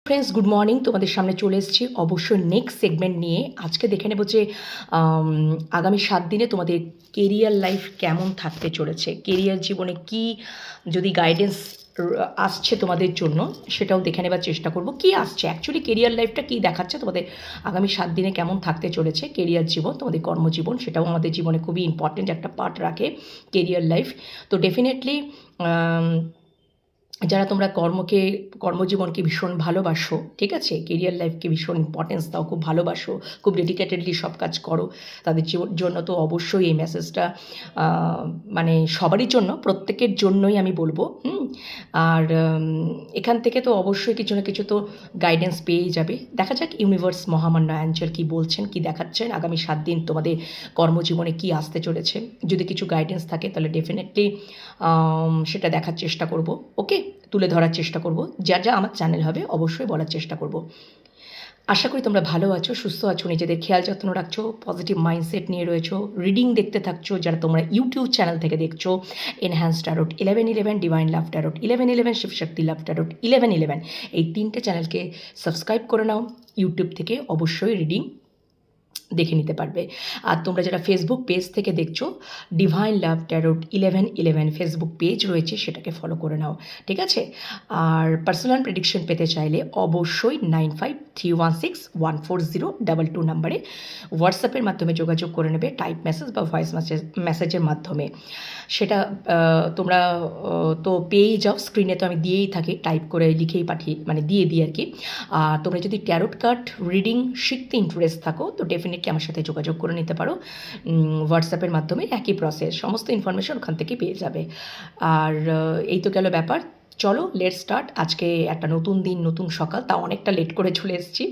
Friends, good morning. তোমাদের সামনে চলে এসেছি অবশ্যই নেক্সট সেগমেন্ট নিয়ে। আজকে দেখে নেব যে আগামী 7 দিনে তোমাদের কেরিয়ার লাইফ কেমন থাকতে চলেছে, কেরিয়ার জীবনে কি যদি গাইডেন্স আসছে তোমাদের জন্য সেটাও দেখে নেবার চেষ্টা করব। কি আসছে অ্যাকচুয়ালি, কেরিয়ার লাইফটা কী দেখাচ্ছে তোমাদের আগামী 7 দিনে কেমন থাকতে চলেছে কেরিয়ার জীবন, তোমাদের কর্মজীবন, সেটাও আমাদের জীবনে খুবই ইম্পর্টেন্ট একটা পার্ট রাখে কেরিয়ার লাইফ। তো ডেফিনেটলি যারা তোমরা কর্মজীবনকে ভীষণ ভালোবাসো, ঠিক আছে, কেরিয়ার লাইফকে ভীষণ ইম্পর্টেন্স দাও, খুব ভালোবাসো, খুব ডেডিকেটেডলি সব কাজ করো, তাদের জন্য তো অবশ্যই এই মেসেজটা মানে সবারই জন্য, প্রত্যেকের জন্যই আমি বলবো। আর এখান থেকে তো অবশ্যই কিছু না কিছু তো গাইডেন্স পেয়েই যাবে। দেখা যাক ইউনিভার্স, মহামান্য অ্যাঞ্জেল কী বলছেন, কী দেখাচ্ছেন আগামী 7 দিন তোমাদের কর্মজীবনে কী আসতে চলেছে। যদি কিছু গাইডেন্স থাকে তাহলে ডেফিনেটলি সেটা দেখার চেষ্টা করব, ওকে, তুলে ধরার চেষ্টা করব, যা যা আমার চ্যানেল হবে অবশ্যই বলার চেষ্টা করব। আশা করি তোমরা ভালো আছো, সুস্থ আছো, নিজেদের খেয়াল যত্ন রাখছো, পজিটিভ মাইন্ডসেট নিয়ে রয়েছো, রিডিং দেখতে থাকছো, যারা তোমরা ইউটিউব চ্যানেল থেকে দেখছো, এনহ্যান্স ট্যারোট 1111, ডিভাইন লাভ ট্যারোট 1111, শিবশক্তি লাভ ট্যারোট 1111, এই 3টে চ্যানেলকে সাবস্ক্রাইব করে নাও। ইউটিউব থেকে অবশ্যই রিডিং দেখে নিতে পারবে। আর তোমরা যারা ফেসবুক পেজ থেকে দেখছো, ডিভাইন লাভ ট্যারোট 1111 ফেসবুক পেজ রয়েছে, সেটাকে ফলো করে নাও, ঠিক আছে। আর পার্সোনাল প্রেডিকশন পেতে চাইলে অবশ্যই 9531614022 নাম্বারে হোয়াটসঅ্যাপের মাধ্যমে যোগাযোগ করে নেবে, টাইপ মেসেজ বা ভয়েস মেসেজের মাধ্যমে। সেটা তোমরা তো পেয়েই যাও, স্ক্রিনে তো আমি দিয়েই থাকি, টাইপ করে লিখেই পাঠিয়ে মানে দিয়ে দিই আর কি। আর তোমরা যদি ট্যারোট কার্ড রিডিং শিখতে ইন্টারেস্ট থাকো তো ডেফিনেটলি আমার সাথে যোগাযোগ করে নিতে পারো হোয়াটসঅ্যাপের মাধ্যমে, একই প্রসেস, সমস্ত ইনফরমেশন ওখান থেকে পেয়ে যাবে। আর এই তো গেল ব্যাপার। চলো লেট স্টার্ট। আজকে একটা নতুন দিন, নতুন সকাল, তা অনেকটা লেট করে চলে এসেছি।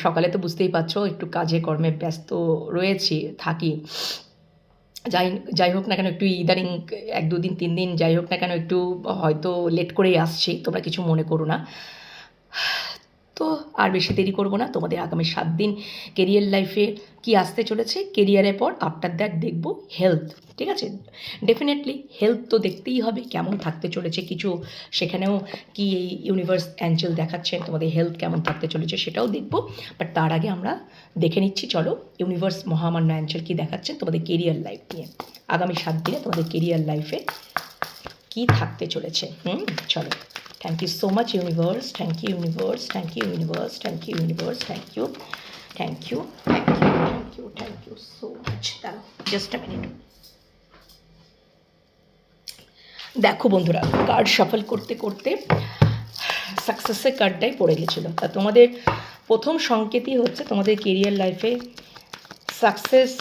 সকালে তো বুঝতেই পারছো একটু কাজে কর্মে ব্যস্ত রয়েছি, থাকি। যাই হোক না কেন, একটু ইদানিং 1-2 দিন 3 দিন যাই হোক না কেন একটু হয়তো লেট করেই আসছি, তোমরা কিছু মনে করো না। তো আর বেশি দেরি করব না, তোমাদের আগামী 7 দিন কেরিয়ার লাইফে কি আসতে চলেছে, কেরিয়ারের পর আফটার দ্যাট দেখব হেলথ, ঠিক আছে। ডেফিনেটলি হেলথ তো দেখতেই হবে কেমন থাকতে চলেছে, কিছু সেখানেও কি এই ইউনিভার্স অ্যাঞ্জেল দেখাচ্ছেন তোমাদের হেলথ কেমন থাকতে চলেছে সেটাও দেখব। বাট তার আগে আমরা দেখে নিচ্ছি, চলো ইউনিভার্স, মহামান্য অ্যাঞ্জেল কী দেখাচ্ছেন তোমাদের কেরিয়ার লাইফ নিয়ে আগামী 7 দিনে তোমাদের কেরিয়ার লাইফে কি থাকতে চলেছে। চলো। Thank you so much, universe. Thank you, universe. Thank you, universe. Thank you, universe. Thank you. Thank you. Thank you. Thank you. Thank you so much. Just a minute. দেখো বন্ধুরা, কার্ড শাফল করতে করতে সাকসেসের কার্ডটাই পড়ে গেছিলো। তা তোমাদের প্রথম সংকেতই হচ্ছে তোমাদের কেরিয়ার লাইফে সাকসেস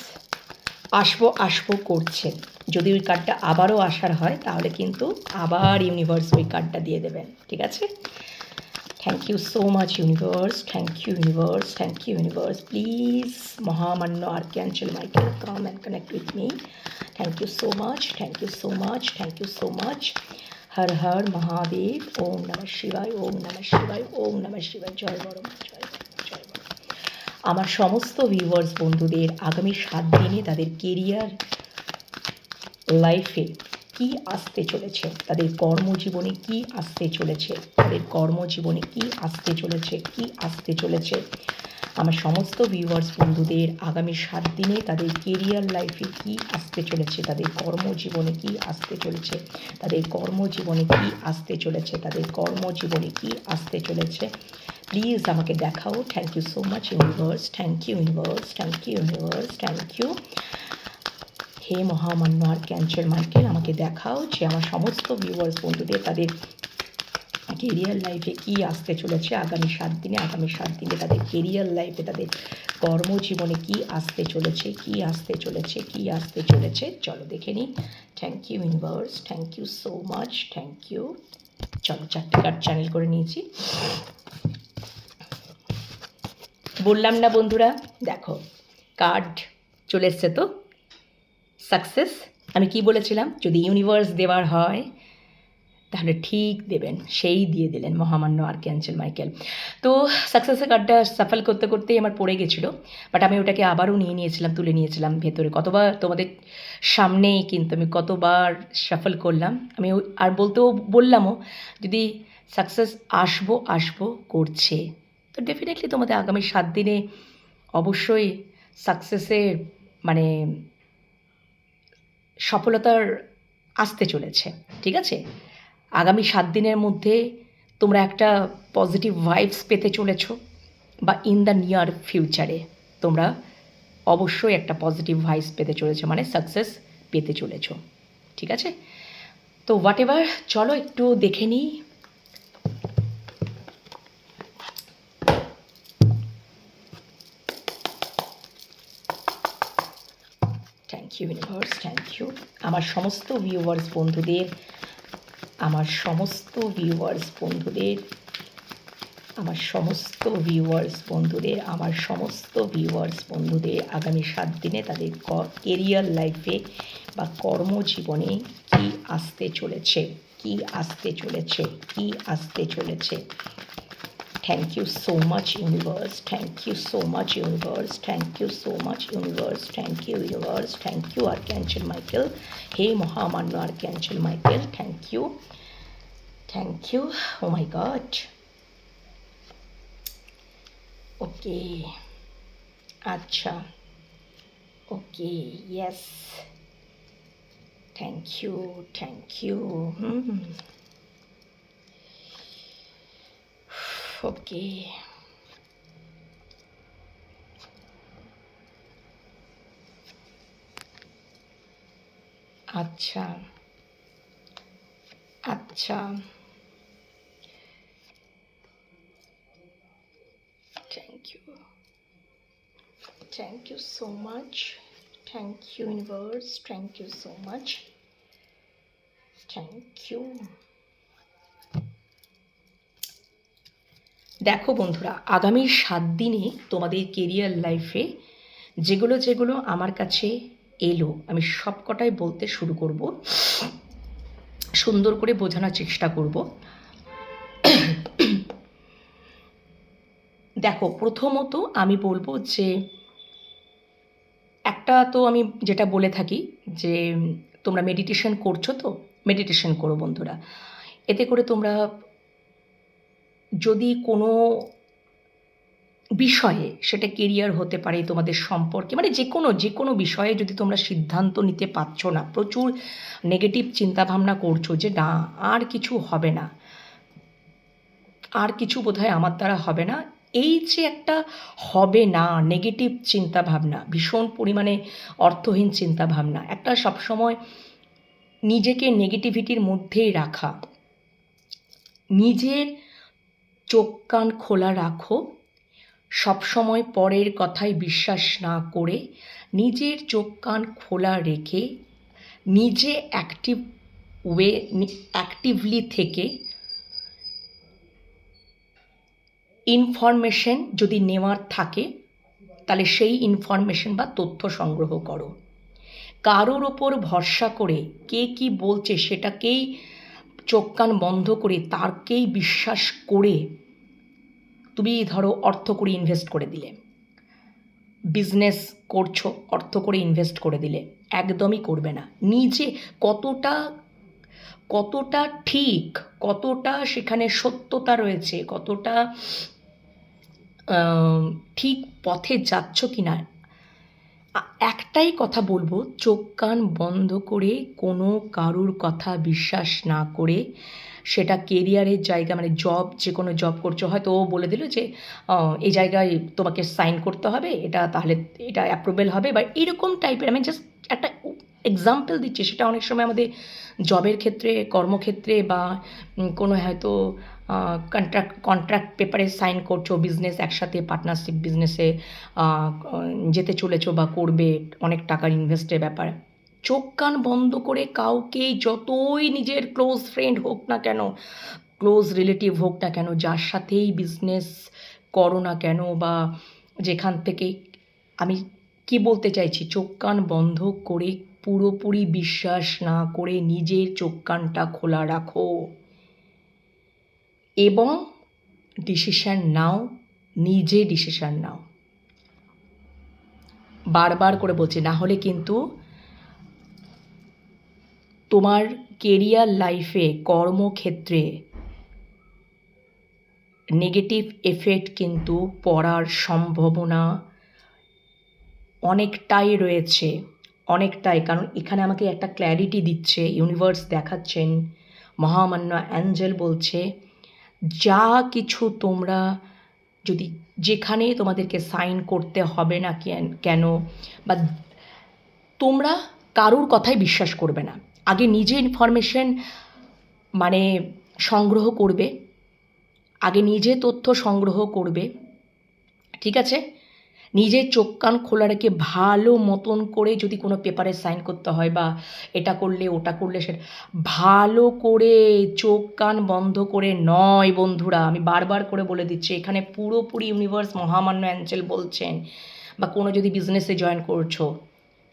আসবো করছে। যদি ওই কার্ডটা আবারও আসার হয় তাহলে কিন্তু আবার ইউনিভার্স ওই কার্ডটা দিয়ে দেবেন, ঠিক আছে। Thank you so much universe, thank you universe, thank you universe. Please মহামান্য archangel Michael, come and connect with me. Thank you so much, thank you so much, thank you so much. Har Har Mahadev, Om নমঃ শিবায়, ওম নমঃ শিবায়, ওম নমঃ শিবায়। জয় বড় মা, জয় জয় বড়। আমার সমস্ত ভিউয়ার্স বন্ধুদের আগামী 7 দিনে তাদের কেরিয়ার লাইফে কি আসতে চলেছে, তাদের কর্মজীবনে কি আসতে চলেছে, তাদের কর্মজীবনে কি আসতে চলেছে, কি আসতে চলেছে। আমার সমস্ত ভিউয়ার্স বন্ধুদের আগামী 7 দিনে তাদের কেরিয়ার লাইফে কি আসতে চলেছে, তাদের কর্মজীবনে কি আসতে চলেছে, তাদের কর্মজীবনে কি আসতে চলেছে, তাদের কর্মজীবনে কি আসতে চলেছে। প্লিজ আমাকে দেখাও। Thank you so much universe, thank you universe, thank you universe, thank you. হে মহামান্য আর্কঅ্যাঞ্জেল মাইকেল, আমাকে দেখাও যে আমার সমস্ত ভিউয়ার্স বন্ধুদের তাদের কেরিয়ার লাইফে কি আসতে চলেছে আগামী 7 দিনে, আগামী 7 দিনে তাদের কেরিয়ার লাইফে, তাদের কর্মজীবনে কি আসতে চলেছে, কি আসতে চলেছে, কি আসতে চলেছে। চলো দেখে নিই। Thank you universe, thank you so much, thank you. চলো 4টে কার্ড চ্যানেল করে নিয়েছি। বললাম না বন্ধুরা, দেখো কার্ড চলে এসছে তো সাকসেস। আমি কি বলেছিলাম, যদি ইউনিভার্স দেওয়ার হয় তাহলে ঠিক দেবেন, সেই দিয়ে দিলেন মহামান্য আর্কঅ্যাঞ্জেল মাইকেল। তো সাকসেসের কার্ডটা সাফল করতে করতেই আমার পড়ে গেছিলো, বাট আমি ওটাকে আবারও নিয়েছিলাম, তুলে নিয়েছিলাম ভেতরে। কতবার তোমাদের সামনেই কিন্তু আমি কতবার সাফল করলাম, আমি আর বলতেও বললামও, যদি সাকসেস আসবো আসবো করছে। তো ডেফিনেটলি তোমাদের আগামী 7 দিনে অবশ্যই সাকসেসের মানে সফলতার আসতে চলেছে, ঠিক আছে? আগামী 7 দিনের মধ্যে তোমরা একটা পজিটিভ ভাইবস পেতে চলেছ, বা ইন দ্য নিয়ার ফিউচারে তোমরা অবশ্যই একটা পজিটিভ ভাইবস পেতে চলেছো, মানে সাকসেস পেতে চলেছো, ঠিক আছে? তো হোয়াট এভার, চলো একটু দেখে নিই। Thank you universe, thank you. আমার সমস্ত ভিউয়ার্স বন্ধুদের, আমার সমস্ত ভিউয়ার্স বন্ধুদের, আমার সমস্ত ভিউয়ার্স বন্ধুদের, আমার সমস্ত ভিউয়ার্স বন্ধুদের আগামী 7 দিনে তাদের কেরিয়ার লাইফে বা কর্মজীবনে কী আসতে চলেছে, কী আসতে চলেছে, কী আসতে চলেছে। Thank you so much universe, thank you so much universe, thank you so much universe, thank you universe, thank you archangel Michael, হে মহামান্য archangel Michael, thank you, thank you. Oh my god. Okay, আচ্ছা, okay, yes, thank you, thank you. Okay, আচ্ছা, আচ্ছা, thank you, thank you so much, thank you universe, thank you so much, thank you. দেখো বন্ধুরা, আগামী 7 দিনে তোমাদের career লাইফে যেগুলো যেগুলো আমার কাছে এলো আমি সব কটাই বলতে শুরু করব, সুন্দর করে বোঝানোর চেষ্টা করব। দেখো, প্রথমত আমি বলবো যে একটা তো আমি যেটা বলে থাকি যে তোমরা মেডিটেশন করছো, তো মেডিটেশন করো বন্ধুরা। এতে করে তোমরা যদি কোনো বিষয়ে, সেটা কেরিয়ার হতে পারে, তোমাদের সম্পর্কে, মানে যে কোনো বিষয়ে যদি তোমরা সিদ্ধান্ত নিতে পারছো না, প্রচুর নেগেটিভ চিন্তাভাবনা করছো যে না আর কিছু হবে না, আর কিছু বোধহয় আমার দ্বারা হবে না, এই যে একটা হবে না নেগেটিভ চিন্তাভাবনা, ভীষণ পরিমাণে অর্থহীন চিন্তাভাবনা, একটা সবসময় নিজেকে নেগেটিভিটির মধ্যেই রাখা, নিজের চোখ কান খোলা রাখো, সবসময় পরের কথায় বিশ্বাস না করে নিজের চোখ কান খোলা রেখে নিজে অ্যাক্টিভলি থেকে ইনফরমেশন যদি নেওয়ার থাকে তাহলে সেই ইনফরমেশন বা তথ্য সংগ্রহ করো। কারোর ওপর ভরসা করে কে কি বলছে সেটাকেই চোখ কান বন্ধ করে তারকেই বিশ্বাস করে তুমি ধরো অর্থ করে ইনভেস্ট করে দিলে, বিজনেস করছো অর্থ করে ইনভেস্ট করে দিলে, একদমই করবে না। নিজে কতটা কতটা ঠিক, কতটা সেখানে সত্যতা রয়েছে, কতটা ঠিক পথে যাচ্ছ কি না, একটাই কথা বলবো, চোখ কান বন্ধ করে কোনো কারুর কথা বিশ্বাস না করে, সেটা কেরিয়ারের জায়গা মানে জব, যে কোনো জব করছো, হয়তো ও বলে দিল যে এই জায়গায় তোমাকে সাইন করতে হবে, এটা তাহলে এটা অ্যাপ্রুভেল হবে, বা এরকম টাইপের, আমি জাস্ট একটা এক্সাম্পল দিচ্ছি। সেটা অনেক সময় আমাদের জবের ক্ষেত্রে, কর্মক্ষেত্রে, বা কোনো হয়তো কন্ট্রাক্ট পেপারে সাইন করছো, বিজনেস একসাথে পার্টনারশিপ বিজনেসে যেতে চলেছো বা করবে, অনেক টাকার ইনভেস্টের ব্যাপার, চোখ কান বন্ধ করে কাউকে, যতই নিজের ক্লোজ ফ্রেন্ড হোক না কেন, ক্লোজ রিলেটিভ হোক না কেন, যার সাথেই বিজনেস করো না কেন, বা যেখান থেকে, আমি কি বলতে চাইছি, চোখ কান বন্ধ করে পুরোপুরি বিশ্বাস না করে নিজের চোখ কানটা খোলা রাখো এবং ডিসিশান নাও, নিজে ডিসিশান নাও। বারবার করে বলছি, না হলে কিন্তু তোমার কেরিয়ার লাইফে, কর্মক্ষেত্রে নেগেটিভ এফেক্ট কিন্তু পড়ার সম্ভাবনা অনেকটাই রয়েছে, অনেকটাই। কারণ এখানে আমাকে একটা ক্ল্যারিটি দিচ্ছে, ইউনিভার্স দেখাচ্ছেন, মহামান্য অ্যাঞ্জেল বলছে যা কিছু তোমরা যদি যেখানে তোমাদেরকে সাইন করতে হবে না কেন, বা তোমরা কারুর কথাই বিশ্বাস করবে না। আগে নিজে ইনফরমেশন মানে সংগ্রহ করবে, আগে নিজে তথ্য সংগ্রহ করবে, ঠিক আছে? নিজের চোখ কান খোলা রেখে ভালো মতন করে যদি কোনো পেপারে সাইন করতে হয় বা এটা করলে ওটা করলে সেটা ভালো করে চোখ কান বন্ধ করে নয় বন্ধুরা। আমি বারবার করে বলে দিচ্ছি, এখানে পুরোপুরি ইউনিভার্স মহামান্য অ্যাঞ্জেল বলছেন। বা কোনো যদি বিজনেসে জয়েন করছো,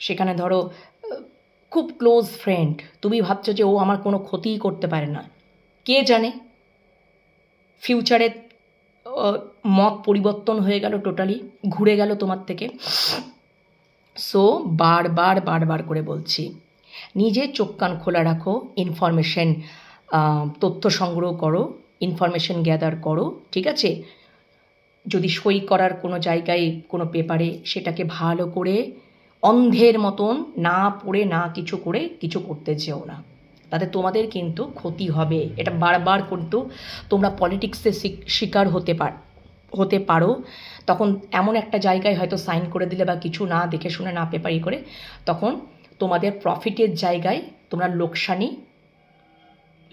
সেখানে ধরো খুব ক্লোজ ফ্রেন্ড, তুমি ভাবছো যে ও আমার কোনো ক্ষতিই করতে পারে না, কে জানে ফিউচারে মত পরিবর্তন হয়ে গেল, টোটালি ঘুরে গেল তোমার থেকে। সো বারবার বারবার করে বলছি, নিজের চোখ কান খোলা রাখো, ইনফরমেশন তথ্য সংগ্রহ করো, ইনফরমেশন গ্যাদার করো, ঠিক আছে? যদি সই করার কোনো জায়গায় কোনো পেপারে, সেটাকে ভালো করে অন্ধের মতন না পড়ে না কিছু করে কিছু করতে যেও না, তাতে তোমাদের কিন্তু ক্ষতি হবে। এটা বারবার কিন্তু তোমরা পলিটিক্সের শিকার হতে পারো। তখন এমন একটা জায়গায় হয়তো সাইন করে দিলে বা কিছু না দেখে শুনে না পেপারি করে, তখন তোমাদের প্রফিটের জায়গায় তোমরা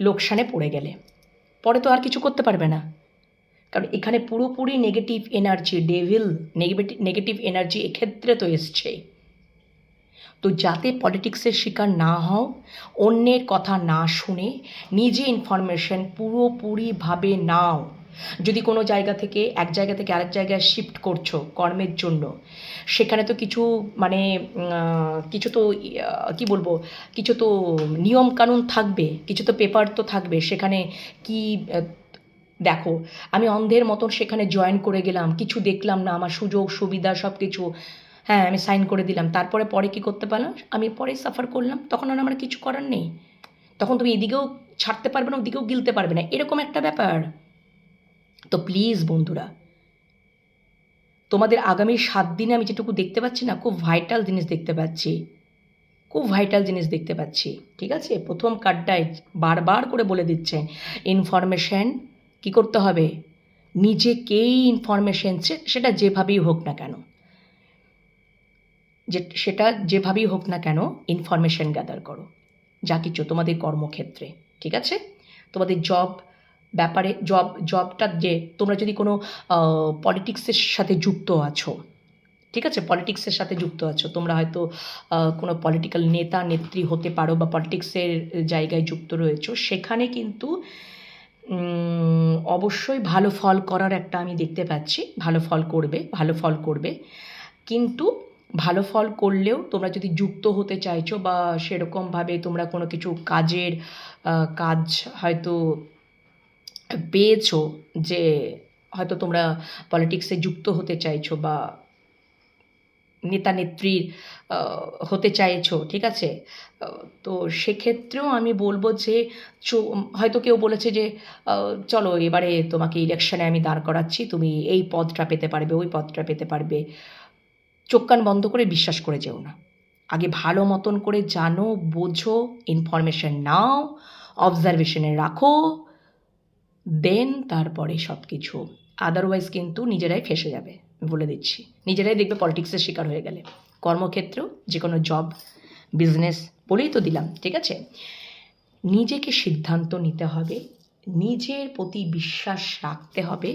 লোকসানে পড়ে গেলে পরে তো আর কিছু করতে পারবে না। কারণ এখানে পুরোপুরি negative energy, devil negative energy এক্ষেত্রে তো এসছে। তো যাতে পলিটিক্সের শিকার না হও, অন্যের কথা না শুনে নিজে ইনফরমেশন পুরোপুরিভাবে নাও। যদি কোনো জায়গা থেকে এক জায়গা থেকে আরেক জায়গায় শিফট করছো কর্মের জন্য, সেখানে তো কিছু মানে কিছু তো কী বলবো, কিছু তো নিয়মকানুন থাকবে, কিছু তো পেপার তো থাকবে। সেখানে কি দেখো, আমি অন্ধের মতন সেখানে জয়েন করে গেলাম, কিছু দেখলাম না, আমার সুযোগ সুবিধা সব কিছু, হ্যাঁ আমি সাইন করে দিলাম, তারপরে পরে কী করতে পারলাম, আমি পরে সাফার করলাম, তখন আর আমার কিছু করার নেই। তখন তুমি এদিকেও ছাড়তে পারবে না, ওদিকেও গিলতে পারবে না, এরকম একটা ব্যাপার। তো প্লিজ বন্ধুরা, তোমাদের আগামী 7 দিনে আমি যেটুকু দেখতে পাচ্ছি না, খুব ভাইটাল জিনিস দেখতে পাচ্ছি, খুব ভাইটাল জিনিস দেখতে পাচ্ছি, ঠিক আছে? প্রথম কার্ডটায় বারবার করে বলে দিচ্ছেন, ইনফরমেশন কী করতে হবে, নিজেকেই ইনফরমেশন, সেটা যেভাবেই হোক না কেন, সেটা যেভাবেই হোক না কেন, ইনফরমেশন গ্যাদার করো যা কিছু তোমাদের কর্মক্ষেত্রে, ঠিক আছে? তোমাদের ব্যাপারে জবটা, যে তোমরা যদি কোনো পলিটিক্সের সাথে যুক্ত আছো, ঠিক আছে, পলিটিক্সের সাথে যুক্ত আছো, তোমরা হয়তো কোনো পলিটিক্যাল নেতা নেত্রী হতে পারো বা পলিটিক্সের জায়গায় যুক্ত রয়েছো, সেখানে কিন্তু অবশ্যই ভালো ফল করার একটা আমি দেখতে পাচ্ছি, ভালো ফল করবে। কিন্তু ভালো ফল করলেও তোমরা যদি যুক্ত হতে চাইছো বা সেরকমভাবে তোমরা কোনো কিছু কাজ হয়তো পেয়েছো, যে হয়তো তোমরা পলিটিক্সে যুক্ত হতে চাইছো বা নেতা নেত্রীর হতে চাইছো, ঠিক আছে? তো সেক্ষেত্রেও আমি বলবো যে হয়তো কেউ বলেছে যে চলো এবারে তোমাকে ইলেকশনে আমি দাঁড় করাচ্ছি, তুমি এই পদটা পেতে পারবে, ওই পদটা পেতে পারবে। চোখ কান বন্ধ করে বিশ্বাস করে যেও না, আগে ভালো মতন করে জানো, বোঝো, ইনফরমেশন নাও, অবজারভেশনে রাখো, দেন তারপরে সব কিছু। আদারওয়াইজ কিন্তু নিজেরাই ফেঁসে যাবে, বলে দিচ্ছি, নিজেরাই দেখবে পলিটিক্সের শিকার হয়ে গেলে। কর্মক্ষেত্রেও যে কোনো জব, বিজনেস বলেই তো দিলাম, ঠিক আছে? নিজেকে সিদ্ধান্ত নিতে হবে, নিজের প্রতি বিশ্বাস রাখতে হবে,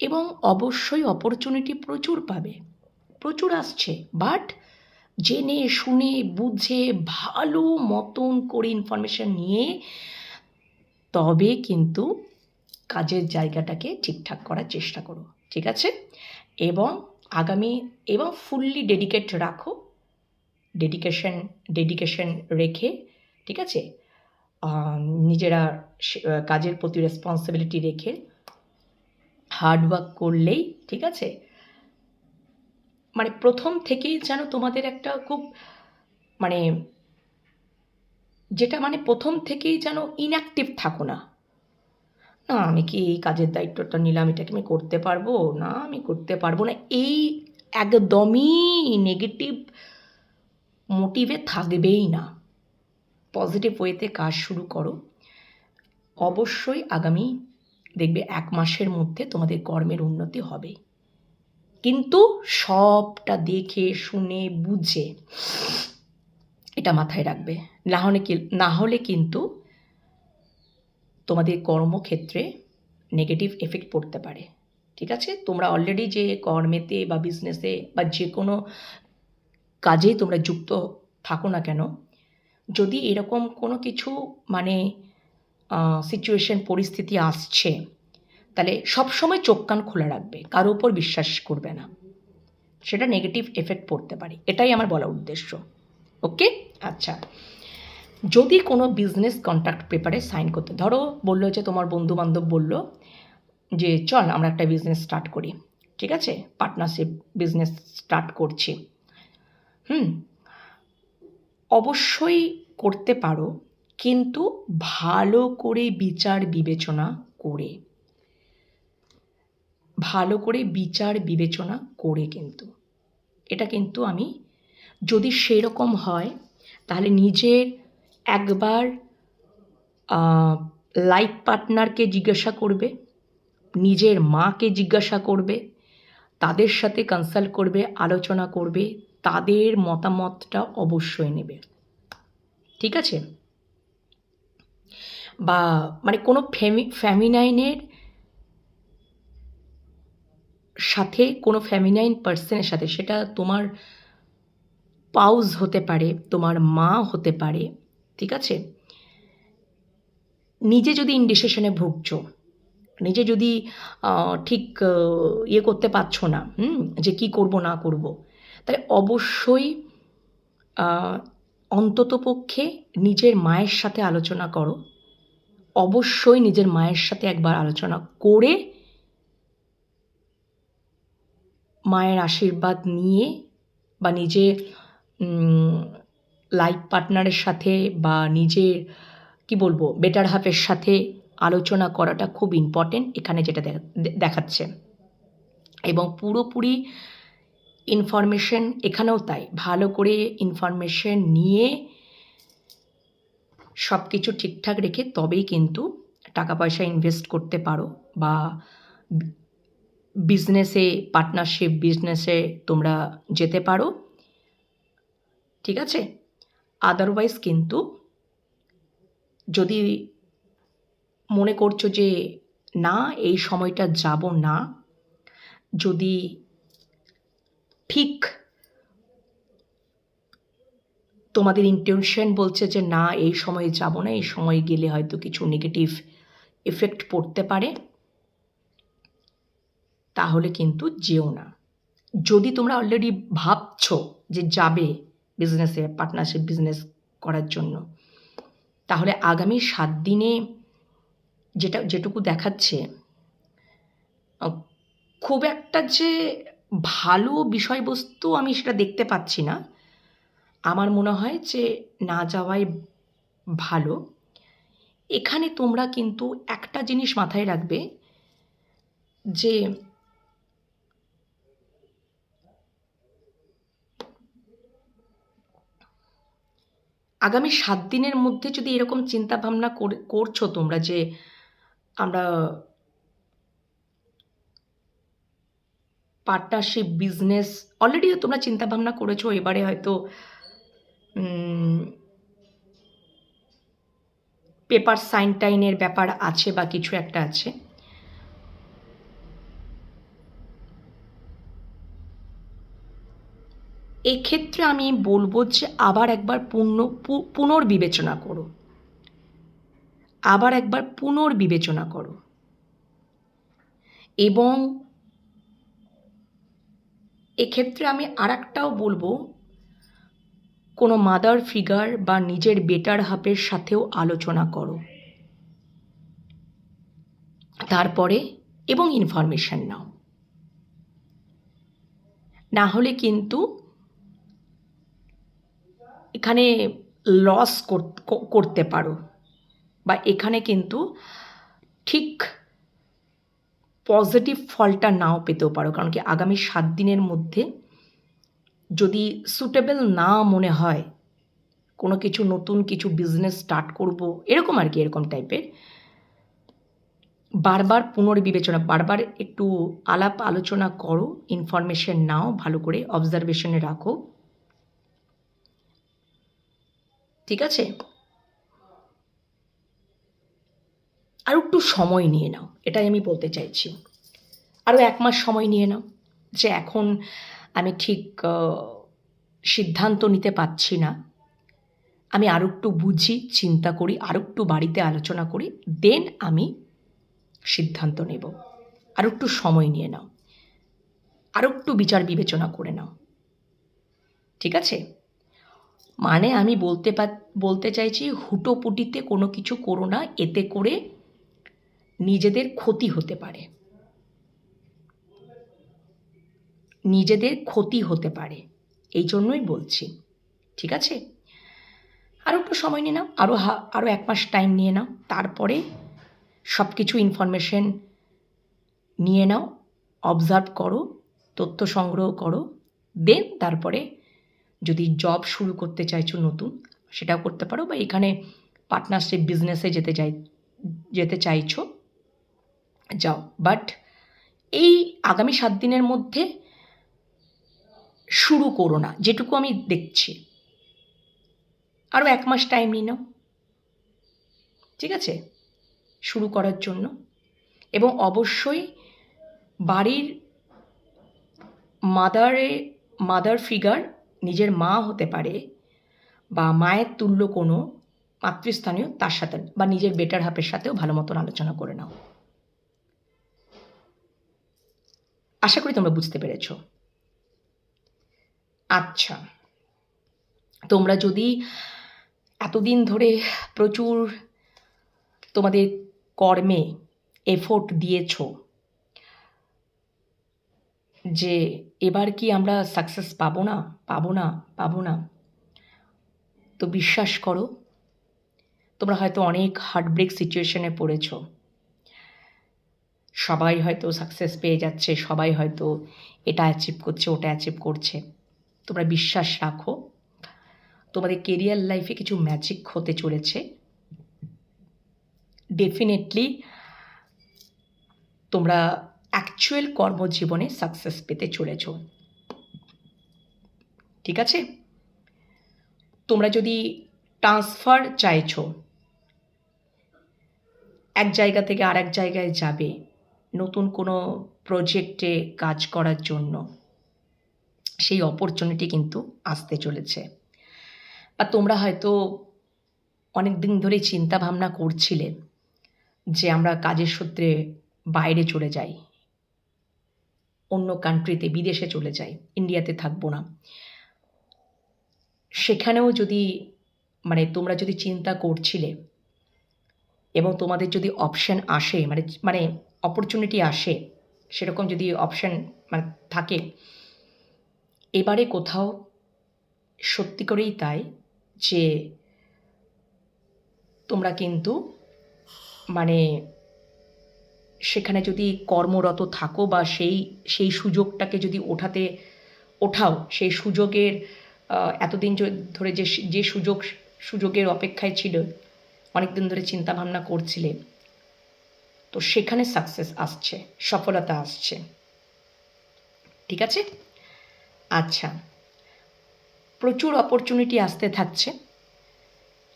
এবং অবশ্যই অপরচুনিটি প্রচুর পাবে, প্রচুর আসছে, বাট জেনে শুনে বুঝে ভালো মতন করে ইনফরমেশন নিয়ে তবে কিন্তু কাজের জায়গাটাকে ঠিকঠাক করার চেষ্টা করো, ঠিক আছে? এবং এবং ফুললি ডেডিকেট রাখো, ডেডিকেশন রেখে, ঠিক আছে, নিজেরা কাজের প্রতি রেসপন্সিবিলিটি রেখে হার্ডওয়ার্ক করলেই, ঠিক আছে, মানে প্রথম থেকেই যেন তোমাদের একটা খুব মানে যেটা মানে প্রথম থেকেই যেন ইনঅ্যাক্টিভ থাকো না, না আমি কি এই কাজের দায়িত্বটা নিলাম, এটা কি আমি করতে পারবো, না আমি করতে পারবো না, এই একদমই নেগেটিভ মোটিভে থাকবেই না। পজিটিভ ওয়েতে কাজ শুরু করো, অবশ্যই আগামী দেখবে 1 মাসের মধ্যে তোমাদের কর্মের উন্নতি হবে। কিন্তু সবটা দেখে শুনে বুঝে এটা মাথায় রাখবে, না হলে কিন্তু তোমাদের কর্মক্ষেত্রে নেগেটিভ এফেক্ট পড়তে পারে। ঠিক আছে, তোমরা অলরেডি যে কর্মেতে বা বিজনেসে বা যে কোনো কাজেই তোমরা যুক্ত থাকো না কেন, যদি এরকম কোনো কিছু মানে সিচুয়েশন পরিস্থিতি আসছে, তাহলে সবসময় চোখ কান খোলা রাখবে, কারো ওপর বিশ্বাস করবে না, সেটা নেগেটিভ এফেক্ট পড়তে পারে, এটাই আমার বলার উদ্দেশ্য। ওকে, আচ্ছা, যদি কোনো বিজনেস কন্ট্রাক্ট পেপারে সাইন করতে, ধরো বললো যে তোমার বন্ধু বান্ধব বললো যে চল আমরা একটা বিজনেস স্টার্ট করি, ঠিক আছে, পার্টনারশিপ বিজনেস স্টার্ট করছি, অবশ্যই করতে পারো, কিন্তু ভালো করে বিচার বিবেচনা করে, কিন্তু এটা কিন্তু আমি, যদি সেরকম হয় তাহলে নিজের একবার লাইফ পার্টনারকে জিজ্ঞাসা করবে, নিজের মাকে জিজ্ঞাসা করবে, তাদের সাথে কনসাল্ট করবে, আলোচনা করবে, তাদের মতামতটা অবশ্যই নেবে। ঠিক আছে, বা মানে কোনো ফ্যামিনাইনের সাথে, কোনো ফ্যামিনাইন পার্সনের সাথে, সেটা তোমার পাউজ হতে পারে, তোমার মা হতে পারে, ঠিক আছে, নিজে যদি ইনডিসিশনে ভুগছো, নিজে যদি ঠিক ইয়ে করতে পারছো না, যে কি করব না করব, তাহলে অবশ্যই অন্ততপক্ষে নিজের মায়ের সাথে আলোচনা করো, অবশ্যই নিজের মায়ের সাথে একবার আলোচনা করে মায়ের আশীর্বাদ নিয়ে, বা নিজের লাইফ পার্টনারের সাথে বা নিজের কি বলবো বেটার হাফের সাথে আলোচনা করাটা খুব ইম্পর্টেন্ট এখানে, যেটা দেখাচ্ছে। এবং পুরোপুরি ইনফরমেশন এখানেও তাই, ভালো করে ইনফরমেশন নিয়ে সব কিছু ঠিকঠাক রেখে তবেই কিন্তু টাকা পয়সা ইনভেস্ট করতে পারো, বা বিজনেসে, পার্টনারশিপ বিজনেসে তোমরা যেতে পারো। ঠিক আছে, আদারওয়াইজ কিন্তু যদি মনে করছো যে না এই সময়টা যাব না, যদি ঠিক তোমাদের ইন্টেনশন বলছে যে না এই সময়ে যাব না, এই সময়ে গেলে হয়তো কিছু নেগেটিভ এফেক্ট পড়তে পারে, তাহলে কিন্তু যেও না। যদি তোমরা অলরেডি ভাবছো যে যাবে বিজনেসে, পার্টনারশিপ বিজনেস করার জন্য, তাহলে আগামী 7 দিনে যেটুকু দেখাচ্ছে, খুব একটা যে ভালো বিষয়বস্তু আমি সেটা দেখতে পাচ্ছি না। আমার মনে হয় যে না যাওয়াই ভালো। এখানে তোমরা কিন্তু একটা জিনিস মাথায় রাখবে, যে আগামী 7 দিনের মধ্যে যদি এরকম চিন্তাভাবনা করছো তোমরা যে আমরা পার্টনারশিপ বিজনেস, অলরেডি তোমরা চিন্তাভাবনা করেছো, এবারে হয়তো পেপার সাইন টাইনের ব্যাপার আছে বা কিছু একটা আছে, এক্ষেত্রে আমি বলবো যে আবার একবার পুনর্বিবেচনা করো, এবং এক্ষেত্রে আমি আরেকটাও বলবো, কোনো মাদার ফিগার বা নিজের বেটার হাফের সাথেও আলোচনা করো তারপরে, এবং ইনফরমেশন নাও, না হলে কিন্তু এখানে লস করতে পারো, বা এখানে কিন্তু ঠিক পজিটিভ ফলটা নাও পেতেও পারো, কারণ কি আগামী 7 দিনের মধ্যে যদি সুটেবল না মনে হয় কোনো কিছু নতুন কিছু বিজনেস স্টার্ট করব এরকম আর কি, এরকম টাইপের বারবার পুনর্বিবেচনা, বারবার একটু আলাপ আলোচনা করো, ইনফরমেশন নাও, ভালো করে অবজারভেশনে রাখো, ঠিক আছে? আর একটু সময় নিয়ে নাও, এটাই আমি বলতে চাইছি। আরও 1 মাস সময় নিয়ে নাও, যে এখন আমি ঠিক সিদ্ধান্ত নিতে পারছি না, আমি আরও একটু বুঝি, চিন্তা করি, আরও একটু বাড়িতে আলোচনা করি, দেন আমি সিদ্ধান্ত নেব। আরও একটু সময় নিয়ে নাও, আরও একটু বিচার বিবেচনা করে নাও, ঠিক আছে? মানে আমি বলতে চাইছি, হুটোপুটিতে কোনো কিছু করো না, এতে করে নিজেদের ক্ষতি হতে পারে, নিজেদের ক্ষতি হতে পারে, এই জন্যই বলছি, ঠিক আছে? আরও একটু সময় নিয়ে নাও, আরও 1 মাস টাইম নিয়ে নাও, তারপরে সব কিছু ইনফরমেশন নিয়ে নাও, অবজার্ভ করো, তথ্য সংগ্রহ করো, দেন তারপরে যদি জব শুরু করতে চাইছো নতুন, সেটাও করতে পারো, বা এখানে পার্টনারশিপ বিজনেসে যেতে চাইছো যাও। বাট এই আগামী 7 দিনের মধ্যে শুরু করো না, যেটুকু আমি দেখছি। আরও 1 মাস টাইম নিয়ে নাও, ঠিক আছে, শুরু করার জন্য। এবং অবশ্যই বাড়ির মাদার ফিগার, নিজের মা হতে পারে বা মায়ের তুল্য কোনো মাতৃস্থানীয়, তার সাথে বা নিজের বেটার হাফের সাথেও ভালো মতন আলোচনা করে নাও। আশা করি তোমরা বুঝতে পেরেছ। আচ্ছা, তোমরা যদি এতদিন ধরে প্রচুর তোমাদের কর্মে এফোর্ট দিয়েছ যে এবার কি আমরা সাকসেস পাবো না, তো বিশ্বাস করো, তোমরা হয়তো অনেক হার্টব্রেক সিচুয়েশনে পড়েছ, সবাই হয়তো সাকসেস পেয়ে যাচ্ছে, সবাই হয়তো এটা অ্যাচিভ করছে, ওটা অ্যাচিভ করছে। তোমরা বিশ্বাস রাখো, তোমাদের কেরিয়ার লাইফে কিছু ম্যাজিক হতে চলেছে। ডেফিনেটলি তোমরা অ্যাকচুয়াল কর্মজীবনে সাকসেস পেতে চলেছ, ঠিক আছে? তোমরা যদি ট্রান্সফার চাইছো, এক জায়গা থেকে আরেক জায়গায় যাবে, নতুন কোনো প্রজেক্টে কাজ করার জন্য, সেই অপরচুনিটি কিন্তু আসতে চলেছে। বা তোমরা হয়তো অনেক দিন ধরে চিন্তা ভাবনা করছিলে যে আমরা কাজের সূত্রে বাইরে চলে যাই, অন্য কান্ট্রিতে, বিদেশে চলে যাই, ইন্ডিয়াতে থাকবো না। সেখানেও যদি তোমরা যদি চিন্তা করছিলে এবং তোমাদের যদি অপশন আসে, মানে অপরচুনিটি আসে, সেরকম যদি অপশন থাকে, এবারে কোথাও সত্যি করেই তাই যে তোমরা কিন্তু সেখানে যদি কর্মরত থাকো বা সেই সুযোগটাকে যদি ওঠাও, সেই সুযোগের এতদিন ধরে যে সুযোগের অপেক্ষায় ছিল, অনেক দিন ধরে চিন্তা ভাবনা করছিলে, তো সেখানে সাকসেস আসছে, সফলতা আসছে, ঠিক আছে? আচ্ছা, প্রচুর অপরচুনিটি আসতে থাকছে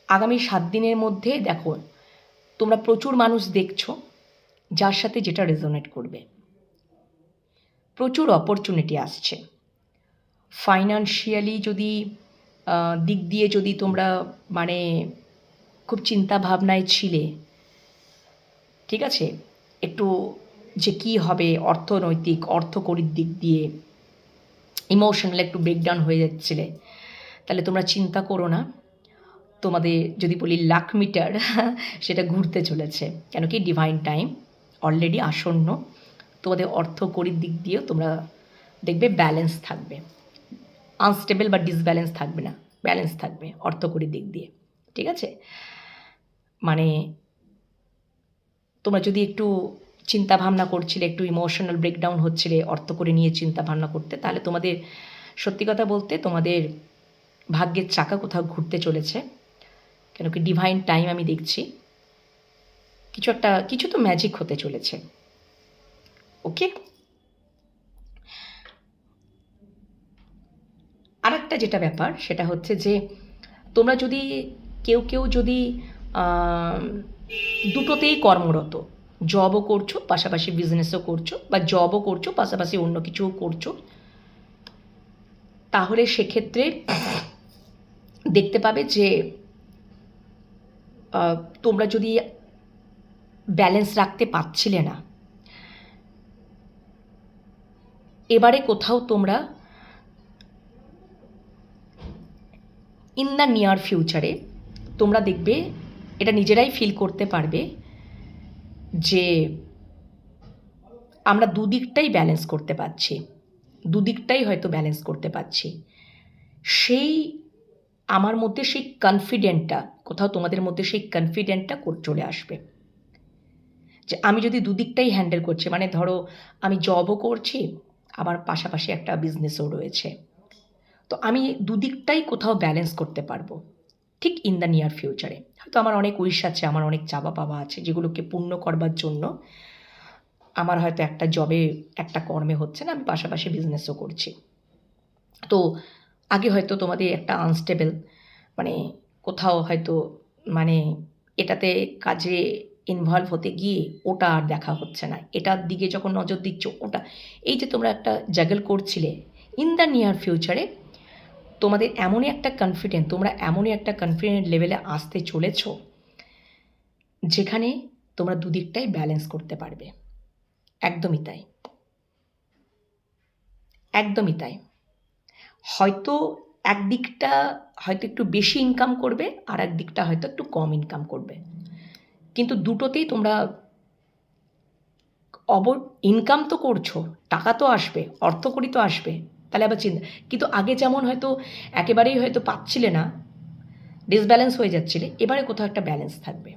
আগামী 7 দিনের মধ্যে। দেখো, তোমরা প্রচুর মানুষ দেখছো যার সাথে যেটা রেজোনেট করবে। প্রচুর অপরচুনিটি আসছে। ফাইন্যান্সিয়ালি দিক দিয়ে যদি তোমরা খুব চিন্তা ভাবনায় ছিলে, ঠিক আছে, একটু যে কী হবে, অর্থকরীর দিক দিয়ে ইমোশনাল একটু ব্রেকডাউন হয়ে যাচ্ছিলে, তাহলে তোমরা চিন্তা করো না, তোমাদের যদি বলি লাক মিটার সেটা ঘুরতে চলেছে। কেন কি ডিভাইন টাইম অলরেডি আসন্ন। তোমাদের অর্থকরীর দিক দিয়েও তোমরা দেখবে ব্যালেন্স থাকবে, আনস্টেবল বা ডিসব্যালেন্স থাকবে না, ব্যালেন্স থাকবে অর্থকরীর দিক দিয়ে, ঠিক আছে? তোমরা যদি একটু চিন্তা ভাবনা করছিলে, একটু ইমোশনাল ব্রেকডাউন হচ্ছিলে অর্থ করে নিয়ে চিন্তা ভাবনা করতে, তাহলে তোমাদের সত্যি কথা বলতে তোমাদের ভাগ্যের চাকা কোথাও ঘুরতে চলেছে। কেন কি ডিভাইন টাইম আমি দেখছি, কিছু তো ম্যাজিক হতে চলেছে। ওকে, আর একটা যেটা ব্যাপার সেটা হচ্ছে যে তোমরা যদি কেউ যদি দুটোতেই কর্মরত, জবও করছো পাশাপাশি বিজনেসও করছো, বা জবও করছো পাশাপাশি অন্য কিছুও করছো, তাহলে সেক্ষেত্রে দেখতে পাবে যে তোমরা যদি ব্যালেন্স রাখতে পারছিলে না, এবারে কোথাও তোমরা ইন দ্য নিয়ার ফিউচারে তোমরা দেখবে, এটা নিজেরাই ফিল করতে পারবে যে আমরা দুদিকটাই ব্যালেন্স করতে পারছি, দুদিকটাই হয়তো ব্যালেন্স করতে পারছি। সেই আমার মধ্যে সেই কনফিডেন্টটা, কোথাও তোমাদের মধ্যে সেই কনফিডেন্টটা চলে আসবে যে আমি যদি দুদিকটাই হ্যান্ডেল করছি, মানে ধরো আমি জবও করছি, আমার পাশাপাশি একটা বিজনেসও রয়েছে, তো আমি দুদিকটাই কোথাও ব্যালেন্স করতে পারবো ঠিক ইন দ্য নিয়ার ফিউচারে। হয়তো আমার অনেক উইশ আছে, আমার অনেক চাওয়া পাওয়া আছে, যেগুলোকে পূর্ণ করবার জন্য আমার হয়তো একটা জবে একটা কর্মে হচ্ছে না, আমি পাশাপাশি বিজনেসও করছি। তো আগে হয়তো তোমাদের একটা আনস্টেবল, মানে কোথাও হয়তো মানে এটাতে কাজে ইনভলভ হতে গিয়ে ওটা আর দেখা হচ্ছে না, এটার দিকে যখন নজর দিচ্ছ ওটা, এই যে তোমরা একটা জাগল করছিলে, ইন দ্য নিয়ার ফিউচারে তোমাদের তোমরা এমনই একটা কনফিডেন্ট লেভেলে আসতে চলেছ যেখানে তোমরা দুদিকটাই ব্যালেন্স করতে পারবে। একদমই তাই, একদমই তাই। হয়তো একদিকটা হয়তো একটু বেশি ইনকাম করবে, আর একদিকটা হয়তো একটু কম ইনকাম করবে, কিন্তু দুটোতেই তোমরা ইনকাম তো করছো, টাকা তো আসবে, অর্থকড়ি তো আসবে, তাহলে আবার চিন্তা। কিন্তু আগে যেমন হয়তো একেবারেই হয়তো পাচ্ছিলে না, ডিসব্যালেন্স হয়ে যাচ্ছিলে, এবারে কোথাও একটা ব্যালেন্স থাকবে।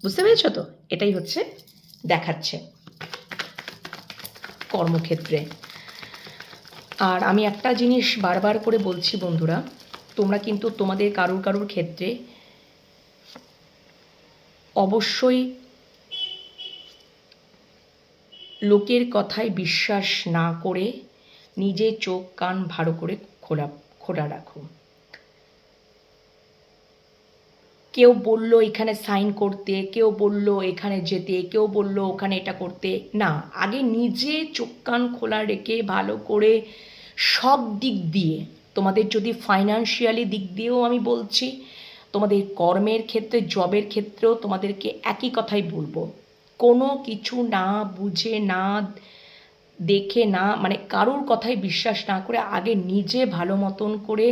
বুঝতে পেরেছো তো? এটাই হচ্ছে দেখাচ্ছে কর্মক্ষেত্রে। আর আমি একটা জিনিস বারবার করে বলছি বন্ধুরা, তোমরা কিন্তু তোমাদের কারুর ক্ষেত্রে অবশ্যই লোকের কথায় বিশ্বাস না করে নিজে চোখ কান ভালো করে খোলা রাখো। কেউ বলল এখানে সাইন করতে, কেউ বলল এখানে যেতে, কেউ বলল ওখানে এটা করতে, না, আগে নিজে চোখ কান খোলা রেখে ভালো করে সব দিক দিয়ে, তোমাদের যদি ফাইন্যান্সিয়ালি দিক দিয়েও আমি বলছি, তোমাদের কর্মের ক্ষেত্রে জবের ক্ষেত্রেও তোমাদেরকে একই কথাই বলবো, কোনো কিছু না বুঝে না দেখে না, মানে কারুর কথায় বিশ্বাস না করে আগে নিজে ভালো মতন করে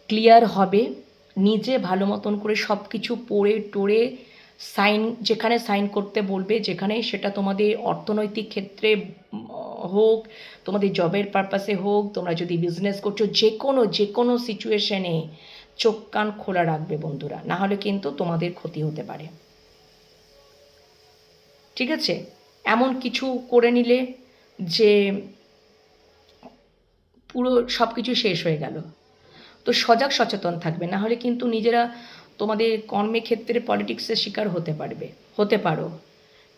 ক্লিয়ার হবে, নিজে ভালো মতন করে সব কিছু পড়ে টোড়ে সাইন, যেখানে সাইন করতে বলবে, যেখানে সেটা তোমাদের অর্থনৈতিক ক্ষেত্রে হোক, তোমাদের জবের পারপাসে হোক, তোমরা যদি বিজনেস করছো, যে কোনো সিচুয়েশনে চোখ কান খোলা রাখবে বন্ধুরা, না হলে কিন্তু তোমাদের ক্ষতি হতে পারে। ঠিক আছে? এমন কিছু করে নিলে যে পুরো সব কিছু শেষ হয়ে গেল। তো সজাগ সচেতন থাকবে, না হলে কিন্তু নিজেরা তোমাদের কর্মের ক্ষেত্রে পলিটিক্সের শিকার হতে পারো।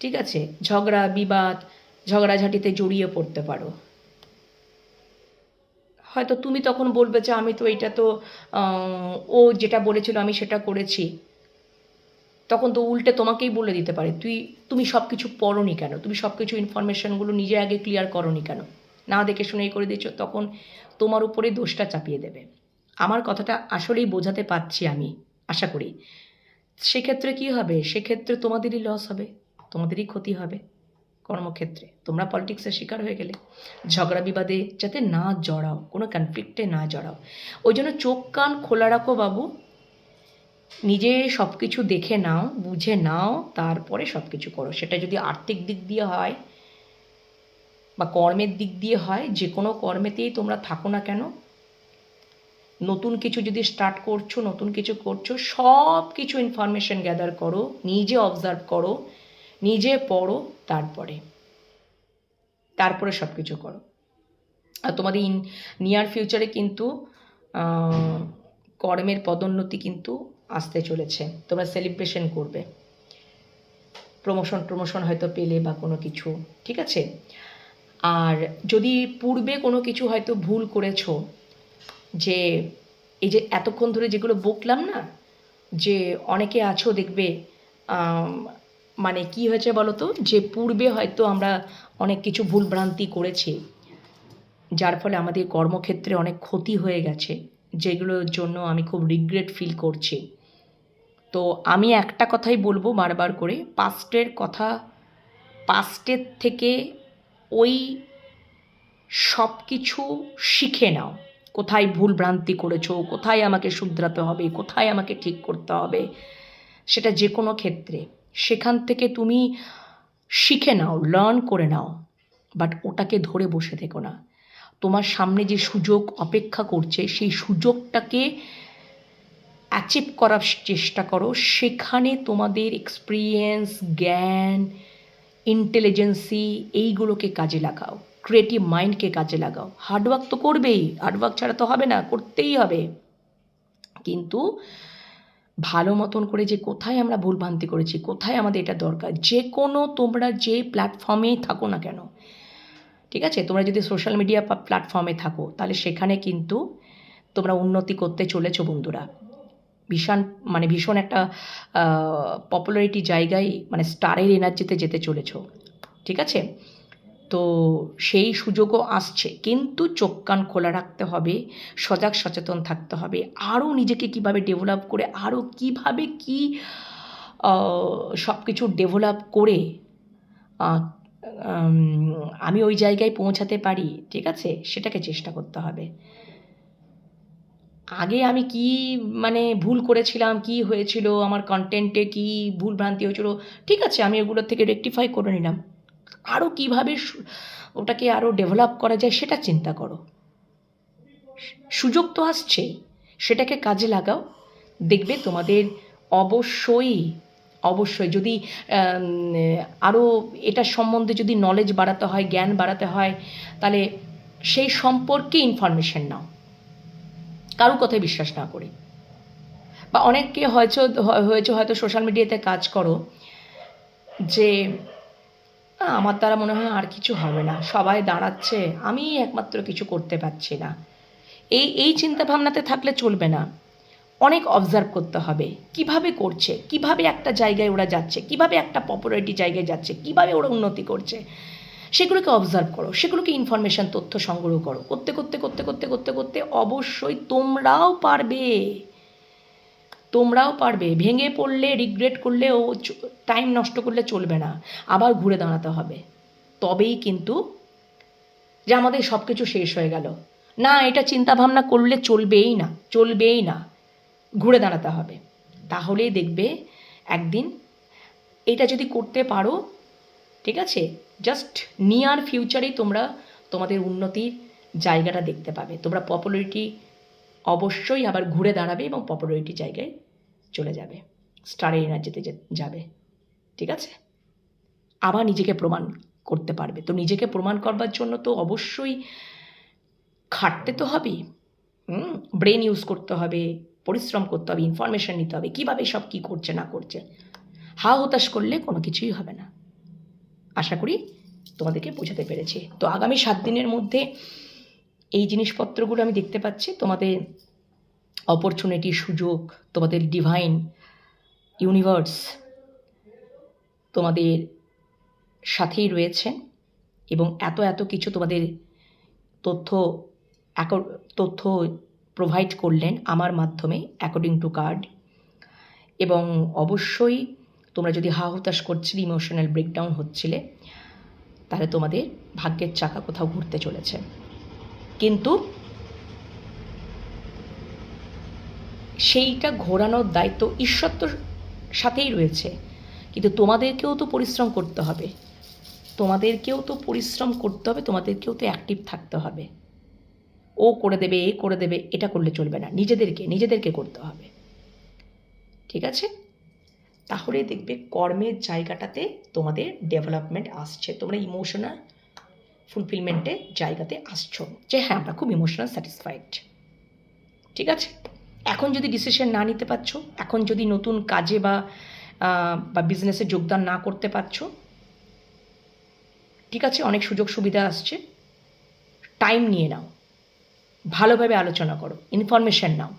ঠিক আছে? ঝগড়া বিবাদ, ঝগড়াঝাটিতে জড়িয়ে পড়তে পারো। হয়তো তুমি তখন বলবে যে আমি তো এটা তো ও যেটা বলেছিল আমি সেটা করেছি, তখন তো উল্টে তোমাকেই বলে দিতে পারে তুমি সব কিছু পড়োনি কেন, তুমি সব কিছু ইনফরমেশনগুলো নিজে আগে ক্লিয়ার করোনি কেন, না দেখে শুনেই করে দিচ্ছ, তখন তোমার উপরে দোষটা চাপিয়ে দেবে। আমার কথাটা আসলেই বোঝাতে পারছি আমি, আশা করি। সেক্ষেত্রে কী হবে? সেক্ষেত্রে তোমাদেরই লস হবে, তোমাদেরই ক্ষতি হবে কর্মক্ষেত্রে, তোমরা পলিটিক্সের শিকার হয়ে গেলে। ঝগড়া বিবাদে যাতে না জড়াও, কোনো কনফ্লিক্টে না জড়াও, ওই জন্য চোখ কান খোলা রাখো বাবু, নিজে সব কিছু দেখে নাও, বুঝে নাও, তারপরে সব কিছু করো। সেটা যদি আর্থিক দিক দিয়ে হয় বা কর্মের দিক দিয়ে হয়, যে কোনো কর্মেতেই তোমরা থাকো না কেন, নতুন কিছু যদি স্টার্ট করছো, নতুন কিছু করছো, সব কিছু ইনফরমেশন গ্যাদার করো, নিজে অবজার্ভ করো, নিজে পড়ো, তারপরে সব কিছু করো। আর তোমাদের নিয়ার ফিউচারে কিন্তু কর্মের পদোন্নতি কিন্তু আসতে চলেছে, তোমরা সেলিব্রেশন করবে, প্রমোশন হয়তো পেলে বা কোনো কিছু, ঠিক আছে। আর যদি পূর্বে কোনো কিছু হয়তো ভুল করেছো, যে এই যে এতক্ষণ ধরে যেগুলো বকলাম না, যে অনেকে আছো দেখবে মানে কি হয়েছে বলো তো, যে পূর্বে হয়তো আমরা অনেক কিছু ভুলভ্রান্তি করেছি, যার ফলে আমাদের কর্মক্ষেত্রে অনেক ক্ষতি হয়ে গেছে, যেগুলোর জন্য আমি খুব রিগ্রেট ফিল করছি। তো আমি একটা কথাই বলবো বারবার করে, পাস্টের থেকে ওই সব কিছু শিখে নাও, কোথায় ভুল ভ্রান্তি করেছো, কোথায় আমাকে শুধরাতে হবে, কোথায় আমাকে ঠিক করতে হবে, সেটা যে কোনো ক্ষেত্রে সেখান থেকে তুমি শিখে নাও, লার্ন করে নাও, বাট ওটাকে ধরে বসে থেকো না। তোমার সামনে যে সুযোগ অপেক্ষা করছে সেই সুযোগটাকে অ্যাচিভ করার চেষ্টা করো, সেখানে তোমাদের এক্সপিরিয়েন্স, জ্ঞান, ইন্টেলিজেন্সি এইগুলোকে কাজে লাগাও, ক্রিয়েটিভ মাইন্ডকে কাজে লাগাও। হার্ডওয়ার্ক তো করবেই, হার্ডওয়ার্ক ছাড়া তো হবে না, করতেই হবে, কিন্তু ভালো মতন করে যে কোথায় আমরা ভুলভ্রান্তি করেছি, কোথায় আমাদের এটা দরকার, যে কোনো তোমরা যে প্ল্যাটফর্মেই থাকো না কেন, ঠিক আছে, তোমরা যদি সোশ্যাল মিডিয়া প্ল্যাটফর্মে থাকো তাহলে সেখানে কিন্তু তোমরা উন্নতি করতে চলেছো বন্ধুরা, ভীষণ একটা পপুলারিটি জায়গায়, মানে স্টারের এনার্জিতে যেতে চলেছো, ঠিক আছে। তো সেই সুযোগও আসছে, কিন্তু চোখ কান খোলা রাখতে হবে, সজাগ সচেতন থাকতে হবে, আরও নিজেকে কিভাবে ডেভেলপ করে, আরও কিভাবে কি সব কিছু ডেভেলপ করে আমি ওই জায়গায় পৌঁছাতে পারি, ঠিক আছে, সেটাকে চেষ্টা করতে হবে। আগে আমি কি মানে ভুল করেছিলাম, কি হয়েছিল, আমার কন্টেন্টে কি ভুল ভ্রান্তি হয়েছিল, ঠিক আছে, আমি ওগুলোর থেকে রেকটিফাই করে নিলাম, আরও কীভাবে ওটাকে আরও ডেভেলপ করা যায় সেটা চিন্তা করো। সুযোগ তো আসছেই, সেটাকে কাজে লাগাও, দেখবে তোমাদের অবশ্যই যদি আরও এটার সম্বন্ধে যদি নলেজ বাড়াতে হয়, জ্ঞান বাড়াতে হয়, তাহলে সেই সম্পর্কে ইনফরমেশন নাও, কারো কথায় বিশ্বাস না করে। বা অনেকে হয়তো সোশ্যাল মিডিয়াতে কাজ করো, যে আমার দ্বারা মনে হয় আর কিছু হবে না, সবাই দাঁড়াচ্ছে, আমি একমাত্র কিছু করতে পারছি না, এই চিন্তাভাবনাতে থাকলে চলবে না। অনেক অবজার্ভ করতে হবে, কিভাবে করছে, কিভাবে একটা জায়গায় ওরা যাচ্ছে, কিভাবে একটা পপুলারিটি জায়গায় যাচ্ছে, কিভাবে ওরা উন্নতি করছে, সেগুলোকে অবজার্ভ করো, সেগুলোকে ইনফরমেশান, তথ্য সংগ্রহ করো, করতে করতে করতে করতে করতে করতে অবশ্যই তোমরাও পারবে। ভেঙে পড়লে, রিগ্রেট করলে, টাইম নষ্ট করলে চলবে না, আবার ঘুরে দাঁড়াতে হবে, তবেই কিন্তু যে আমাদের সব কিছু শেষ হয়ে গেল, না, এটা চিন্তাভাবনা করলে চলবেই না, ঘুরে দাঁড়াতে হবে। তাহলেই দেখবে একদিন এটা যদি করতে পারো, ঠিক আছে, জাস্ট নিয়ার ফিউচারেই তোমরা তোমাদের উন্নতির জায়গাটা দেখতে পাবে, তোমরা পপুলারিটি অবশ্যই আবার ঘুরে দাঁড়াবে এবং পপুলারিটি জায়গায় চলে যাবে, স্টারের এনার্জিতে যাবে, ঠিক আছে, আবার নিজেকে প্রমাণ করতে পারবে। তো নিজেকে প্রমাণ করবার জন্য তো অবশ্যই খাটতে তো হবেই, ব্রেন ইউজ করতে হবে, পরিশ্রম করতে হবে, ইনফরমেশান নিতে হবে, কীভাবে সব কী করছে না করছে, হতাশ করলে কোনো কিছুই হবে না। আশা করি তোমাদেরকে বোঝাতে পেরেছি। তো আগামী 7 দিনের মধ্যে এই জিনিসপত্রগুলো আমি দেখতে পাচ্ছি, তোমাদের অপরচুনিটি, সুযোগ, তোমাদের ডিভাইন ইউনিভার্স তোমাদের সাথেই রয়েছে, এবং এত কিছু তোমাদের তথ্য প্রোভাইড করলেন আমার মাধ্যমে অ্যাকর্ডিং টু কার্ড। এবং অবশ্যই তোমরা যদি হতাশ করছিলে, ইমোশনাল ব্রেকডাউন হচ্ছিলে, তাহলে তোমাদের ভাগ্যের চাকা কোথাও ঘুরতে চলেছে, কিন্তু সেইটা ঘোরানোর দায়িত্ব ঈশ্বর তো সাথেই রয়েছে, কিন্তু তোমাদেরকেও তো পরিশ্রম করতে হবে, তোমাদেরকেও তো অ্যাক্টিভ থাকতে হবে। ও করে দেবে, এ করে দেবে, এটা করলে চলবে না। নিজেদেরকে করতে হবে, ঠিক আছে? তাহলে দেখবে কর্মের জায়গাটাতে তোমাদের ডেভেলপমেন্ট আসছে, তোমরা ইমোশনাল ফুলফিলমেন্টের জায়গাতে আসছো যে হ্যাঁ আমরা খুব ইমোশনাল স্যাটিসফাইড, ঠিক আছে? এখন যদি ডিসিশন না নিতে পারছো, এখন যদি নতুন কাজে বা বিজনেসে যোগদান না করতে পারছো, ঠিক আছে, অনেক সুযোগ সুবিধা আসছে, টাইম নিয়ে নাও, ভালোভাবে আলোচনা করো, ইনফরমেশন নাও,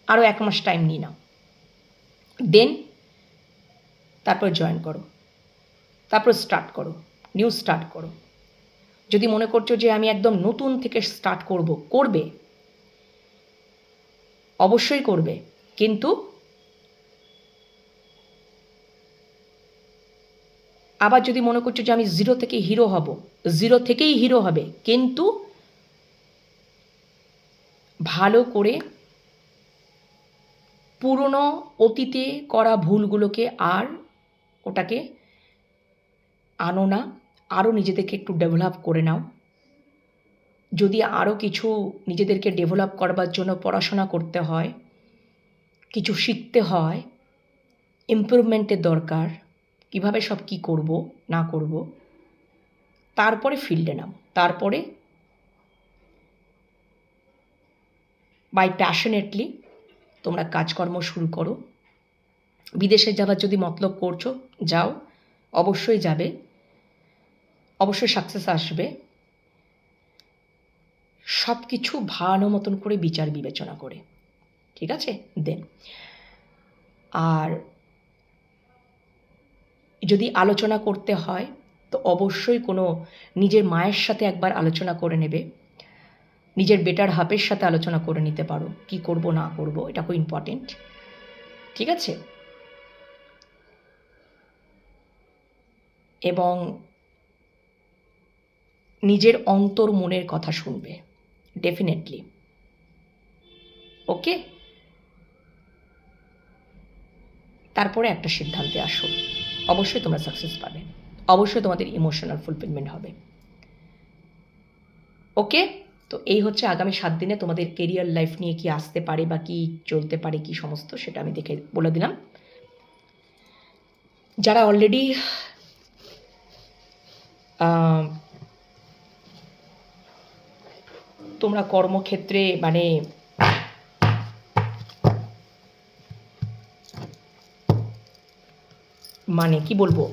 আরও 1 মাস টাইম নিয়ে নাও, দেন তারপর জয়েন করো, তারপর স্টার্ট করো, নিউ স্টার্ট করো। যদি মনে করছো যে আমি একদম নতুন থেকে স্টার্ট করবে, অবশ্যই করবে, কিন্তু আবার যদি মনে করছো যে আমি জিরো থেকেই হিরো হবে, কিন্তু ভালো করে পুরনো অতীতে করা ভুলগুলোকে আর ওটাকে আনো না, আরও নিজেদেরকে একটু ডেভেলপ করে নাও। যদি আরও কিছু নিজেদেরকে ডেভেলপ করবার জন্য পড়াশোনা করতে হয়, কিছু শিখতে হয়, ইমপ্রুভমেন্টের দরকার, কীভাবে সব কী করব না করব, তারপরে ফিল্ডে নাও, তারপরে বাই প্যাশনেটলি তোমরা কাজকর্ম শুরু করো। বিদেশে যাবার যদি মতলব করছো, যাও, অবশ্যই যাবে, অবশ্যই সাকসেস আসবে। সব কিছু ভালো মতন করে বিচার বিবেচনা করে, ঠিক আছে? দেন আর যদি আলোচনা করতে হয় তো অবশ্যই কোনো নিজের মায়ের সাথে একবার আলোচনা করে নেবে, নিজের বেটার হাফের সাথে আলোচনা করে নিতে পারো কি করব না করব, এটা খুব ইম্পর্টেন্ট, ঠিক আছে? এবং নিজের অন্তর মনের কথা শুনবে ডেফিনেটলি, ওকে? তারপরে একটা সিদ্ধান্তে আসো, অবশ্যই তোমরা সাকসেস পাবে, অবশ্যই তোমাদের ইমোশনাল ফুলফিলমেন্ট হবে, ওকে? তো এই হচ্ছে আগামী 7 দিনে তোমাদের কেরিয়ার লাইফ নিয়ে কি আসতে পারে বা কি চলতে পারে কি সমস্ত, সেটা আমি দেখে বলে দিলাম। যারা অলরেডি তোমরা কর্মক্ষেত্রে মানে কি বলবো,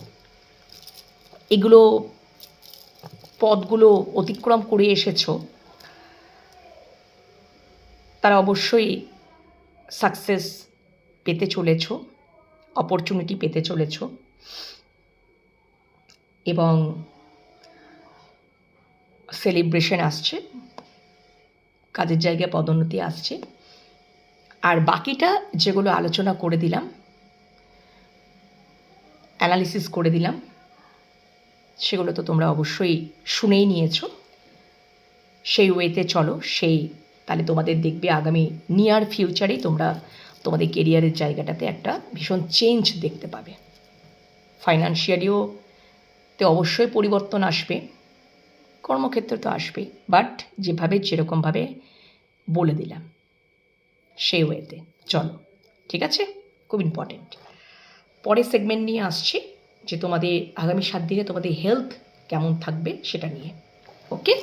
এগুলো পদগুলো অতিক্রম করে এসেছো, তারা অবশ্যই সাকসেস পেতে চলেছো, অপরচুনিটি পেতে চলেছো, এবং সেলিব্রেশন আসছে, কাজের জায়গায় পদোন্নতি আসছে। আর বাকিটা যেগুলো আলোচনা করে দিলাম, অ্যানালিসিস করে দিলাম, সেগুলো তো তোমরা অবশ্যই শুনেই নিয়েছো। সেই ওয়েতে চলো, তাহলে তোমাদের দেখবে আগামী নিয়ার ফিউচারেই তোমরা তোমাদের কেরিয়ারের জায়গাটাতে একটা ভীষণ চেঞ্জ দেখতে পাবে। ফাইন্যান্সিয়ালিও তে অবশ্যই পরিবর্তন আসবে, কর্মক্ষেত্রে তো আসবেই, বাট যেরকমভাবে বলে দিলাম সেই ওয়েতে চলো, ঠিক আছে? খুব ইম্পর্টেন্ট। পরের সেগমেন্ট নিয়ে আসছি যে তোমাদের আগামী 7 দিনে তোমাদের হেলথ কেমন থাকবে সেটা নিয়ে, ওকে?